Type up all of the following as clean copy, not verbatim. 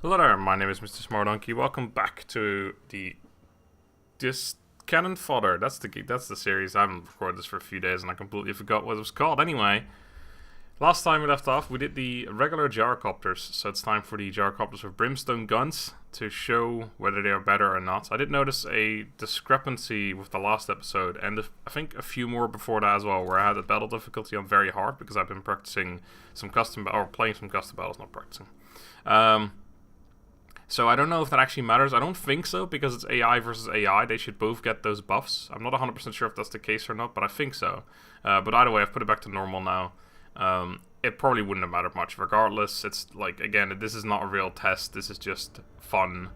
Hello there, my name is MrSmartDonkey. Welcome back to this Cannon Fodder. That's the series. I haven't recorded this for a few days and I completely forgot what it was called. Anyway, last time we left off, we did the regular Gyrocopters, so it's time for the Gyrocopters with Brimstone Guns to show whether they are better or not. I did notice a discrepancy with the last episode, and I think a few more before that as well, where I had the battle difficulty on very hard because I've been practicing some playing some custom battles, not practicing. So I don't know if that actually matters. I don't think so, because it's AI versus AI. They should both get those buffs. I'm not 100% sure if that's the case or not, but I think so. But either way, I've put it back to normal now. It probably wouldn't have mattered much. Regardless, it's like, again, this is not a real test. This is just fun.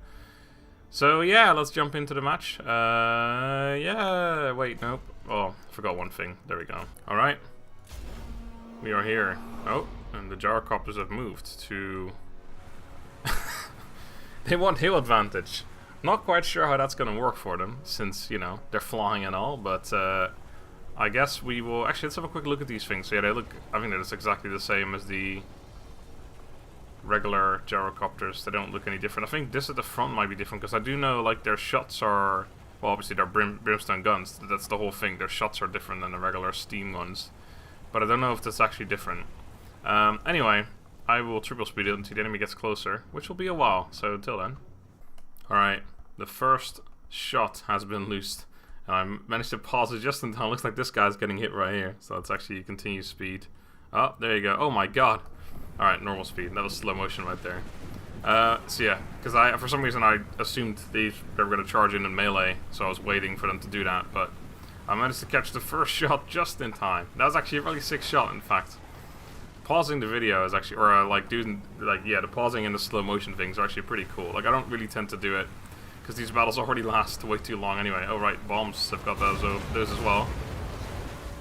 So yeah, let's jump into the match. Yeah, wait, nope. Oh, I forgot one thing. There we go. Alright. We are here. Oh, and the Gyrocopters have moved to... They want hill advantage. Not quite sure how that's going to work for them, since, you know, they're flying and all, but I guess we will... Actually, let's have a quick look at these things. So yeah, they look... I think they're just exactly the same as the regular Gyrocopters. They don't look any different. I think this at the front might be different, because I do know, like, their shots are... Well, obviously they're Brimstone Guns. That's the whole thing. Their shots are different than the regular steam ones. But I don't know if that's actually different. Anyway... I will triple speed it until the enemy gets closer, which will be a while, so until then. Alright, the first shot has been loosed. And I managed to pause it just in time. Looks like this guy's getting hit right here, so it's actually continued speed. Oh, there you go. Oh my god. Alright, normal speed. That was slow motion right there. So yeah, because for some reason I assumed they were going to charge in melee, so I was waiting for them to do that, but I managed to catch the first shot just in time. That was actually a really sick shot, in fact. Pausing the video is actually, or like doing, like, yeah, the pausing and the slow motion things are actually pretty cool. Like, I don't really tend to do it, because these battles already last way too long anyway. Oh right, bombs, I've got those as well.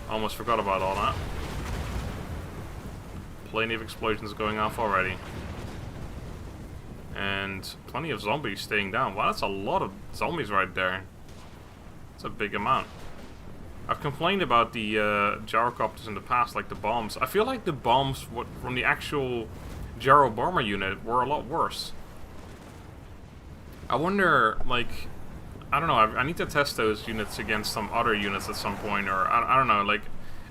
Almost forgot about all that. Plenty of explosions going off already. And plenty of zombies staying down. Wow, that's a lot of zombies right there. That's a big amount. I've complained about the Gyrocopters in the past, like the bombs. I feel like the bombs from the actual Gyro bomber unit were a lot worse. I wonder, like, I don't know, I need to test those units against some other units at some point, or I don't know, like,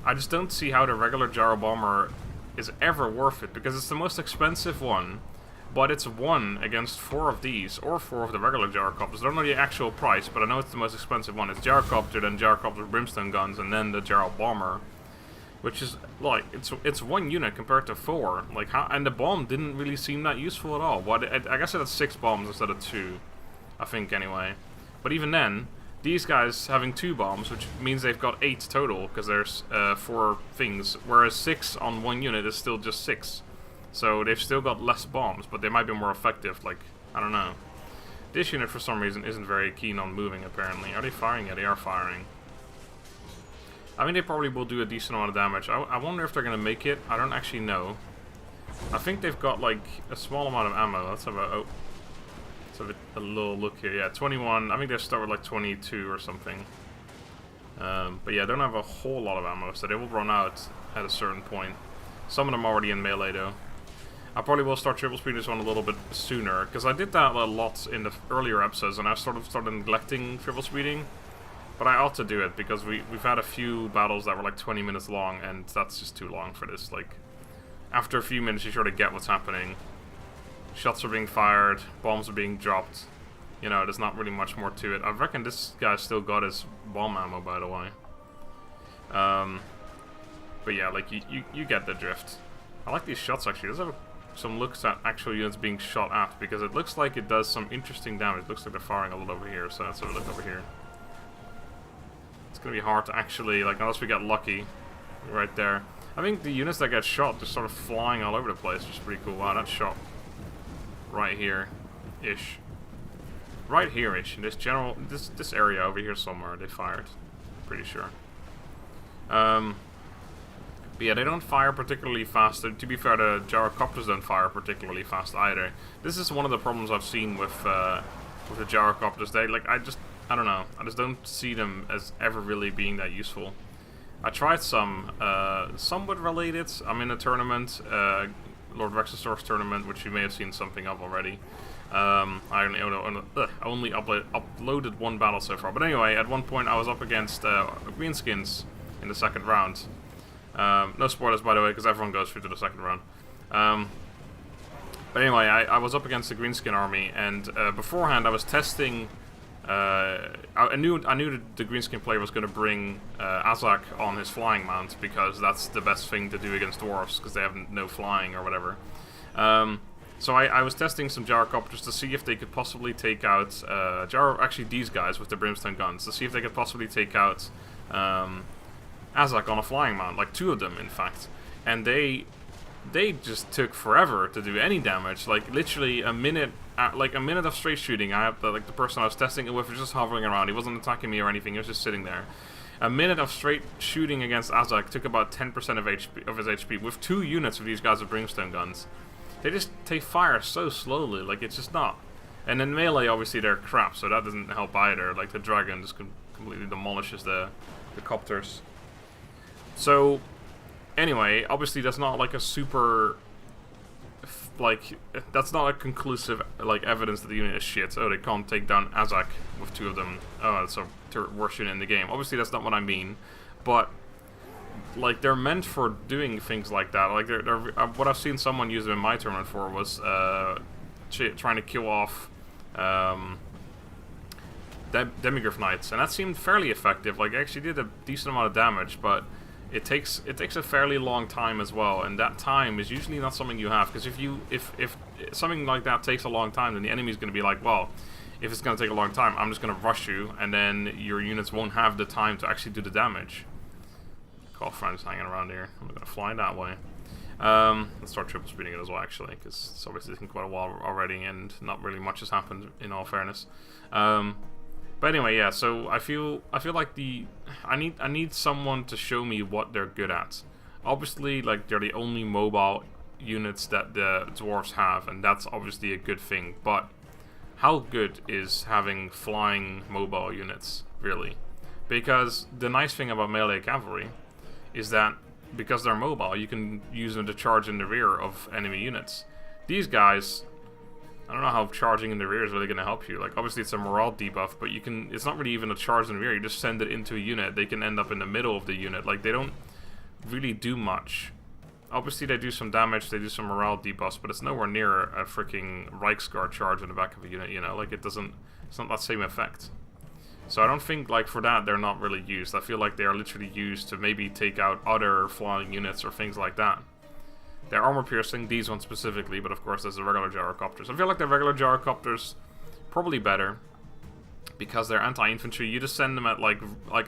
I just don't see how the regular Gyro bomber is ever worth it, because it's the most expensive one. But it's 1 against 4 of these, or 4 of the regular Gyrocopters. I don't know the actual price, but I know it's the most expensive one. It's Gyrocopter, then Gyrocopter Brimstone Guns, and then the Gyro Bomber. Which is, like, it's 1 unit compared to 4. Like, and the bomb didn't really seem that useful at all. But I guess it had 6 bombs instead of 2. I think, anyway. But even then, these guys having 2 bombs, which means they've got 8 total, because there's 4 things. Whereas 6 on 1 unit is still just 6. So they've still got less bombs, but they might be more effective, like, I don't know. This unit, for some reason, isn't very keen on moving, apparently. Are they firing? Yeah, they are firing. I mean, they probably will do a decent amount of damage. I wonder if they're going to make it. I don't actually know. I think they've got, like, a small amount of ammo. Let's have a little look here. Yeah, 21. I think they start with, like, 22 or something. But yeah, they don't have a whole lot of ammo, so they will run out at a certain point. Some of them are already in melee, though. I probably will start triple speeding this one a little bit sooner, because I did that a lot in the earlier episodes, and I sort of started neglecting triple speeding. But I ought to do it, because we've had a few battles that were like 20 minutes long, and that's just too long for this. Like, after a few minutes you sort of get what's happening. Shots are being fired, bombs are being dropped. You know, there's not really much more to it. I reckon this guy still got his bomb ammo, by the way. But yeah, like, you get the drift. I like these shots, actually. Let's have some looks at actual units being shot at, because it looks like it does some interesting damage. It looks like they're firing a lot over here, so let's have a look over here. It's gonna be hard to actually, like, unless we get lucky right there. I think the units that get shot just sort of flying all over the place, which is pretty cool. Wow, that shot right here-ish. Right here-ish, in this area over here somewhere, they fired. Pretty sure. But yeah, they don't fire particularly fast. To be fair, the Gyrocopters don't fire particularly fast either. This is one of the problems I've seen with the Gyrocopters. I don't know. I just don't see them as ever really being that useful. I tried some, somewhat related. I'm in a tournament Lord Vexasaur's tournament, which you may have seen something of already. I only uploaded one battle so far. But anyway, at one point I was up against Greenskins in the second round. No spoilers, by the way, because everyone goes through to the second round. But anyway, I was up against the Greenskin army, and beforehand I was testing. I knew that the Greenskin player was going to bring Azak on his flying mount, because that's the best thing to do against Dwarfs, because they have no flying or whatever. So I was testing some Gyrocopters to see if they could possibly take out actually these guys with the Brimstone Guns, to see if they could possibly take out Azak on a flying mount, like 2 of them in fact. And they just took forever to do any damage, like literally a minute of straight shooting. I have the person I was testing it with was just hovering around. He wasn't attacking me or anything, he was just sitting there. A minute of straight shooting against Azak took about 10% of his HP, with 2 units of these guys with Brimstone Guns. They fire so slowly, like it's just not. And then melee, obviously they're crap, so that doesn't help either. Like the dragon just completely demolishes the copters. So anyway, obviously that's not like a super, like that's not a conclusive like evidence that the unit is shit. Oh, they can't take down Azak with 2 of them. Oh, that's a worst unit in the game. Obviously that's not what I mean, but like they're meant for doing things like that. Like they're what I've seen someone use them in my tournament for was trying to kill off Demigryph Knights, and that seemed fairly effective. Like it actually did a decent amount of damage, but it takes a fairly long time as well, and that time is usually not something you have, because if something like that takes a long time, then the enemy's going to be like, well, if it's going to take a long time, I'm just going to rush you, and then your units won't have the time to actually do the damage. Call friends hanging around here. I'm going to fly that way. Let's start triple speeding it as well, actually, because it's obviously taken quite a while already, and not really much has happened, in all fairness. But anyway, yeah. So I feel like I need someone to show me what they're good at. Obviously, like they're the only mobile units that the Dwarfs have, and that's obviously a good thing. But how good is having flying mobile units, really? Because the nice thing about melee cavalry is that because they're mobile, you can use them to charge in the rear of enemy units. These guys, I don't know how charging in the rear is really going to help you. Like, obviously it's a morale debuff, but it's not really even a charge in the rear. You just send it into a unit. They can end up in the middle of the unit. Like, they don't really do much. Obviously they do some damage, they do some morale debuffs, but it's nowhere near a freaking Reichsguard charge in the back of a unit, you know? Like, it's not that same effect. So I don't think, like, for that, they're not really used. I feel like they are literally used to maybe take out other flying units or things like that. They're armor-piercing, these ones specifically, but of course there's the regular Gyrocopters. I feel like the regular Gyrocopters probably better, because they're anti-infantry. You just send them at, like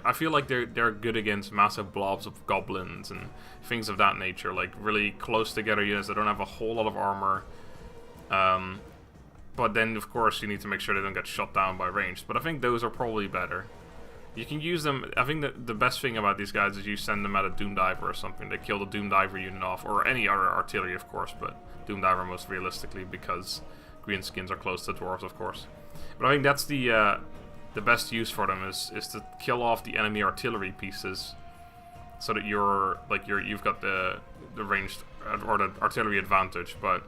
I feel like they're good against massive blobs of goblins and things of that nature, like really close together units that don't have a whole lot of armor. But then, of course, you need to make sure they don't get shot down by ranged. But I think those are probably better. You can use them. I think the best thing about these guys is you send them at a Doom Diver or something. They kill the Doom Diver unit off, or any other artillery, of course, but Doom Diver most realistically, because Greenskins are close to Dwarves, of course. But I think that's the best use for them is to kill off the enemy artillery pieces, so that you've got the ranged or the artillery advantage. But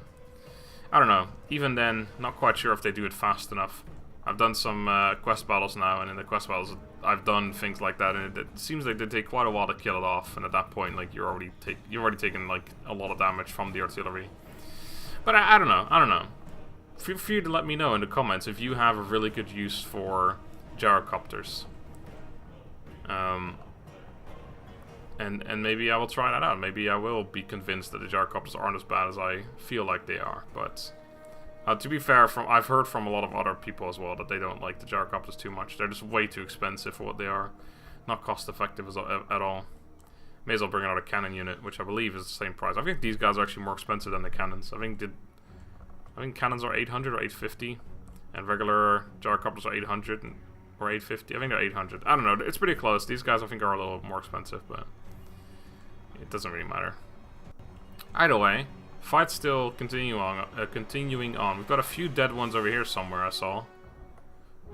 I don't know. Even then, not quite sure if they do it fast enough. I've done some quest battles now, and in the quest battles I've done things like that, and it seems like they take quite a while to kill it off. And at that point, like you're already taken like a lot of damage from the artillery. But I don't know. Feel free to let me know in the comments if you have a really good use for Gyrocopters. And maybe I will try that out. Maybe I will be convinced that the Gyrocopters aren't as bad as I feel like they are. But to be fair, I've heard from a lot of other people as well that they don't like the Gyrocopters too much. They're just way too expensive for what they are. Not cost effective at all. May as well bring out a cannon unit, which I believe is the same price. I think these guys are actually more expensive than the cannons. I think cannons are 800 or 850, and regular Gyrocopters are 800 or 850. I think they're 800. I don't know. It's pretty close. These guys I think are a little more expensive, but it doesn't really matter. Either way, fight's still continuing on. We've got a few dead ones over here somewhere, I saw.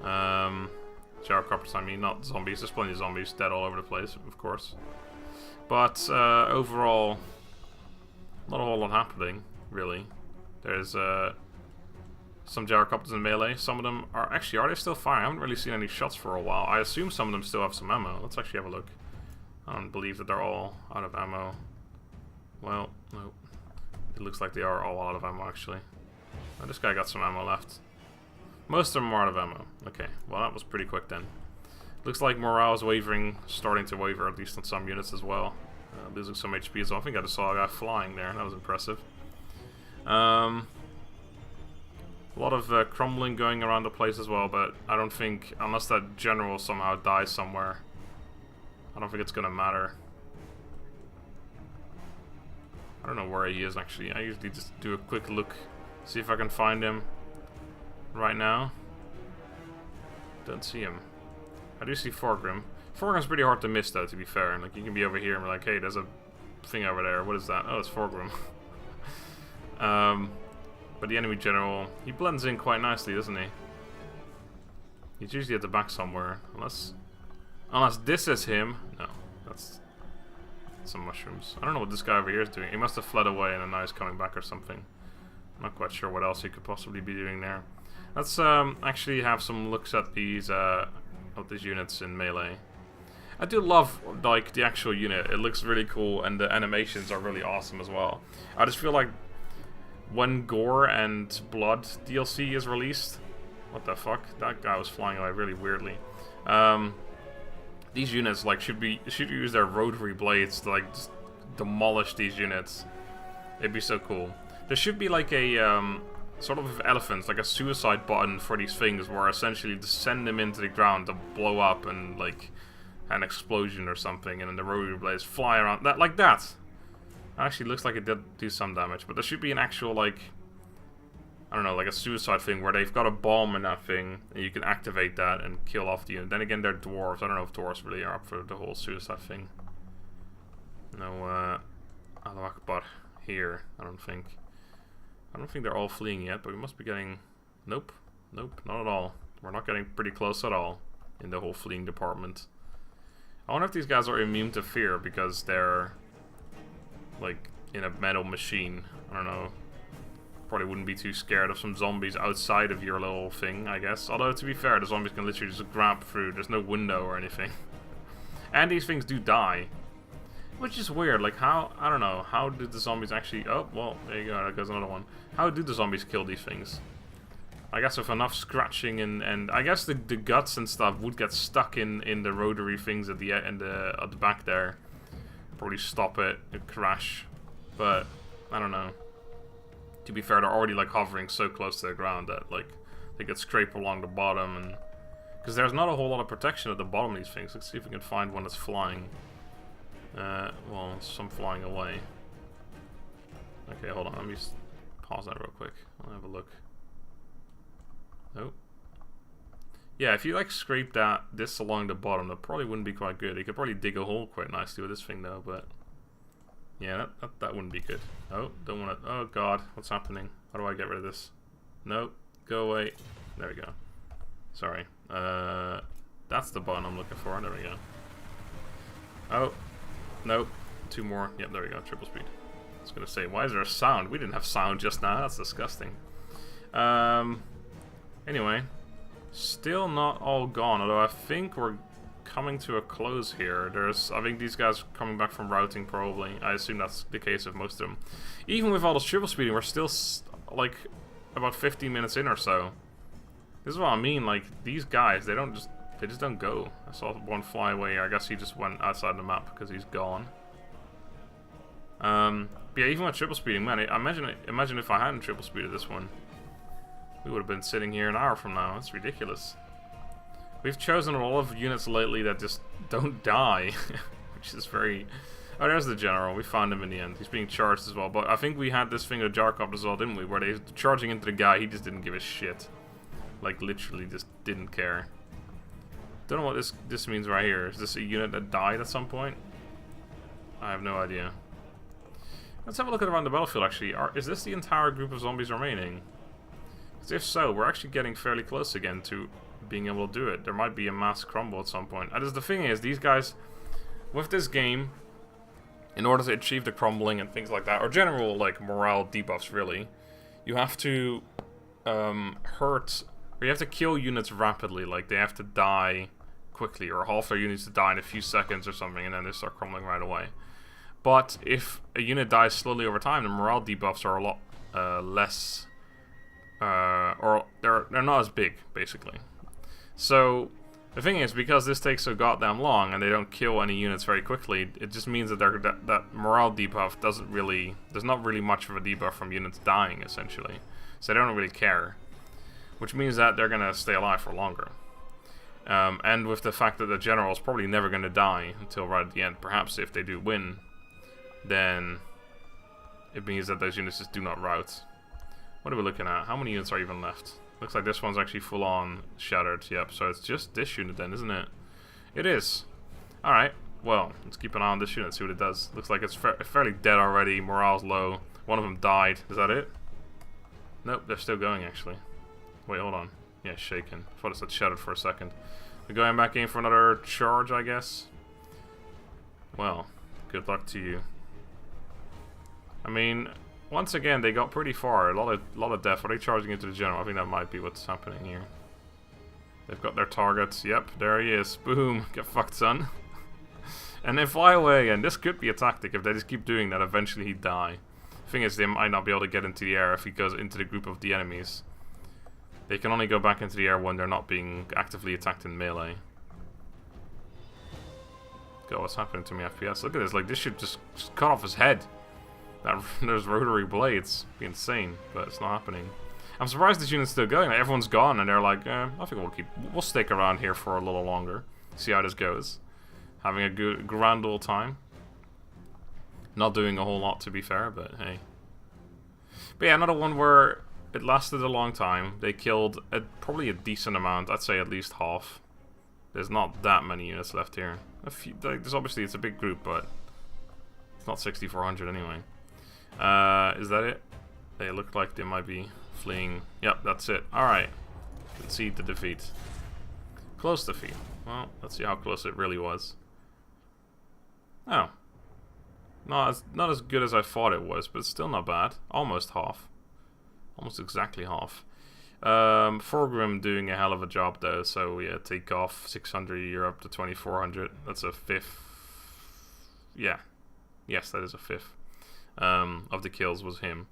Gyrocopters, I mean, not zombies. There's plenty of zombies dead all over the place, of course. But overall, not a whole lot happening. really. There's some Gyrocopters in melee. Some of them are actually, are they still firing? I haven't really seen any shots for a while. I assume some of them still have some ammo. Let's actually have a look. I don't believe that they're all out of ammo. Well, no. It looks like they are all out of ammo actually. Oh, this guy got some ammo left. Most of them are out of ammo. Okay, well that was pretty quick then. Looks like morale is wavering, starting to waver at least on some units as well. Losing some HP as well. I think I just saw a guy flying there. That was impressive. A lot of crumbling going around the place as well, but I don't think, unless that general somehow dies somewhere, I don't think it's gonna matter. I don't know where he is actually. I usually just do a quick look, see if I can find him right now. Don't see him. I do see Forgrim. Forgrim's pretty hard to miss though, to be fair. Like, you can be over here and be like, hey, there's a thing over there. What is that? Oh, it's Forgrim. But the enemy general, he blends in quite nicely, doesn't he? He's usually at the back somewhere. Unless this is him. No, that's some mushrooms. I don't know what this guy over here is doing. He must have fled away and now he's coming back or something. I'm not quite sure what else he could possibly be doing there. Let's actually have some looks at these units in melee. I do love like the actual unit. It looks really cool and the animations are really awesome as well. I just feel like when Gore and Blood DLC is released, what the fuck? That guy was flying away really weirdly. These units like should use their rotary blades to like just demolish these units. It'd be so cool. There should be like a sort of elephants, like a suicide button for these things, where essentially to send them into the ground to blow up and like an explosion or something, and then the rotary blades fly around. That like that. Actually looks like it did do some damage, but there should be an actual like, I don't know, like a suicide thing where they've got a bomb in that thing and you can activate that and kill off the unit. Then again, they're dwarves. I don't know if dwarves really are up for the whole suicide thing. No, Allah Akbar here. I don't think they're all fleeing yet, but we must be getting. Nope, not at all. We're not getting pretty close at all in the whole fleeing department. I wonder if these guys are immune to fear because they're like in a metal machine. I don't know. Probably wouldn't be too scared of some zombies outside of your little thing, I guess. Although, to be fair, the zombies can literally just grab through. There's no window or anything. And these things do die. Which is weird. Like, how... I don't know. How do the zombies actually... Oh, well, there you go. There goes another one. How do the zombies kill these things? I guess with enough scratching and I guess the guts and stuff would get stuck in the rotary things at the back there. Probably stop it, it'd crash. But, I don't know. To be fair, they're already like hovering so close to the ground that like they get scraped along the bottom, and because there's not a whole lot of protection at the bottom of these things. Let's see if we can find one that's flying. Well, some flying away. Okay, hold on. Let me just pause that real quick. I'll have a look. Nope. Yeah, if you like scrape this along the bottom, that probably wouldn't be quite good. You could probably dig a hole quite nicely with this thing though, but yeah, that wouldn't be good. Oh, don't want to. Oh god, what's happening? How do I get rid of this? Nope, go away. There we go. Sorry. That's the button I'm looking for. There we go. Oh, nope. Two more. Yep, there we go. Triple speed. I was gonna say, why is there a sound? We didn't have sound just now. That's disgusting. Anyway, still not all gone. Although I think we're coming to a close here. I think these guys are coming back from routing probably. I assume that's the case of most of them. Even with all this triple speeding, we're still like about 15 minutes in or so. This is what I mean. Like these guys, they just don't go. I saw one fly away. I guess he just went outside the map because he's gone. But yeah, even with triple speeding, man, imagine if I hadn't triple speeded this one. We would have been sitting here an hour from now. That's ridiculous. We've chosen a lot of units lately that just don't die, which is very... Oh, there's the general. We found him in the end. He's being charged as well. But I think we had this thing with Gyrocopters as well, didn't we? Where they were charging into the guy, he just didn't give a shit. Like, literally just didn't care. Don't know what this means right here. Is this a unit that died at some point? I have no idea. Let's have a look at around the battlefield, actually. Is this the entire group of zombies remaining? Because if so, we're actually getting fairly close again to being able to do it. There might be a mass crumble at some point. The thing is, these guys, with this game, in order to achieve the crumbling and things like that, or general like morale debuffs really, you have to hurt, or you have to kill units rapidly, like they have to die quickly, or half their units to die in a few seconds or something, and then they start crumbling right away. But if a unit dies slowly over time, the morale debuffs are a lot less, or they're not as big, basically. So the thing is, because this takes so goddamn long and they don't kill any units very quickly, it just means that that morale debuff there's not really much of a debuff from units dying, essentially. So they don't really care. Which means that they're going to stay alive for longer. And with the fact that the general's probably never going to die until right at the end, perhaps if they do win, then it means that those units just do not rout. What are we looking at? How many units are even left? Looks like this one's actually full on shattered. Yep, so it's just this unit then, isn't it? It is. Alright, well, let's keep an eye on this unit and see what it does. Looks like it's fairly dead already. Morale's low. One of them died. Is that it? Nope, they're still going actually. Wait, hold on. Yeah, shaken. I thought it said shattered for a second. We're going back in for another charge, I guess. Well, good luck to you. I mean, once again, they got pretty far. A lot of death. Are they charging into the general? I think that might be what's happening here. They've got their targets. Yep, there he is. Boom. Get fucked, son. And then fly away. And this could be a tactic. If they just keep doing that, eventually he'd die. The thing is, they might not be able to get into the air if he goes into the group of the enemies. They can only go back into the air when they're not being actively attacked in melee. God, what's happening to me, FPS? Look at this. Like, this should just cut off his head. There's rotary blades. It'd be insane, but it's not happening. I'm surprised this unit's still going. Like, everyone's gone, and they're like, I think we'll stick around here for a little longer. See how this goes. Having a good, grand old time. Not doing a whole lot, to be fair, but hey. But yeah, another one where it lasted a long time. They killed probably a decent amount. I'd say at least half. There's not that many units left here. A few, like, there's obviously, it's a big group, but it's not 6,400 anyway. Is that it? They look like they might be fleeing. Yep, that's it. Alright. Concede the defeat. Close defeat. Well, let's see how close it really was. Oh. Not as good as I thought it was, but still not bad. Almost half. Almost exactly half. Forgrim doing a hell of a job though, so yeah, take off 600, you're up to 2,400. That's a fifth. Yeah. Yes, that is a fifth. Of the kills was him.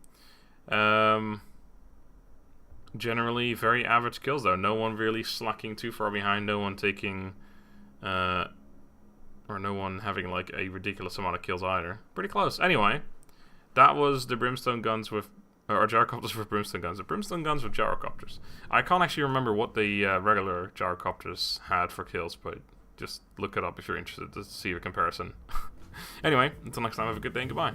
Generally very average kills though. No one really slacking too far behind. No one taking or no one having like a ridiculous amount of kills either. Pretty close. Anyway, that was the Brimstone Guns with or Gyrocopters with Brimstone Guns. The Brimstone Guns with Gyrocopters. I can't actually remember what the regular Gyrocopters had for kills, but just look it up if you're interested to see a comparison. Anyway, until next time, have a good day and goodbye.